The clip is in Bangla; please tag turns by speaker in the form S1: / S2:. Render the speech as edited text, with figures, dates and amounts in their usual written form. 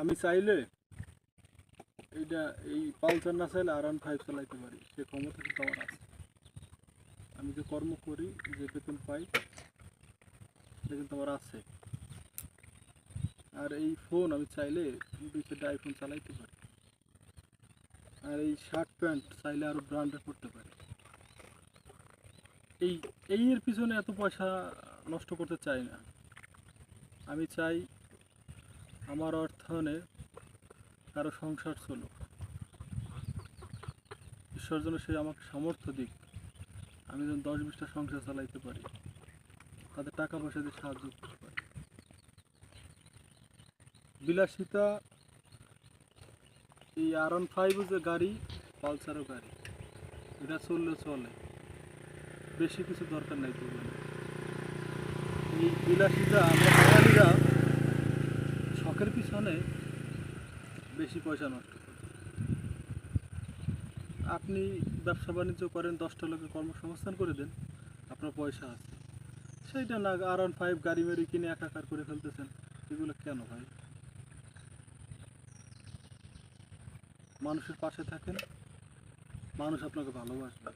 S1: আমি চাইলে এইটা এই পালসার না চাইলে R15 চালাইতে পারি, সে ক্ষমতা কিন্তু আমার আছে। আমি যে কর্ম করি, যে বেতন পাই, সে কিন্তু আমার আছে। আর এই ফোন আমি চাইলে 2-4টা আইফোন চালাইতে পারি। আর এই শার্ট প্যান্ট চাইলে আরও ব্র্যান্ডের করতে পারি। এই এর পিছনে এত পয়সা নষ্ট করতে চাই না। আমি চাই আমার অর্থায়নে কারো সংসার চলুক, ঈশ্বর যেন সে আমাকে সামর্থ্য দিক, আমি যেন 10-20টা সংসার চালাইতে পারি, তাদের টাকা পয়সা দিয়ে সাহায্য করতে পারি। বিলাসিতা, এই R15 যে গাড়ি, পালসারও গাড়ি, এটা চললে চলে, বেশি কিছু দরকার নাই তো। এই বিলাসিতা আমরা বাঙালিরা শখের পিছনে বেশি পয়সা নষ্ট করি। আপনি ব্যবসা বাণিজ্য করেন, 10টা লোকের কর্মসংস্থান করে দেন, আপনার পয়সা আছে, সেইটা না R15 গাড়ি মেরি কিনে একাকার করে ফেলতেছেন। এগুলো কেন ভাই? মানুষের পাশে থাকেন, মানুষ আপনাকে ভালোবাসবে।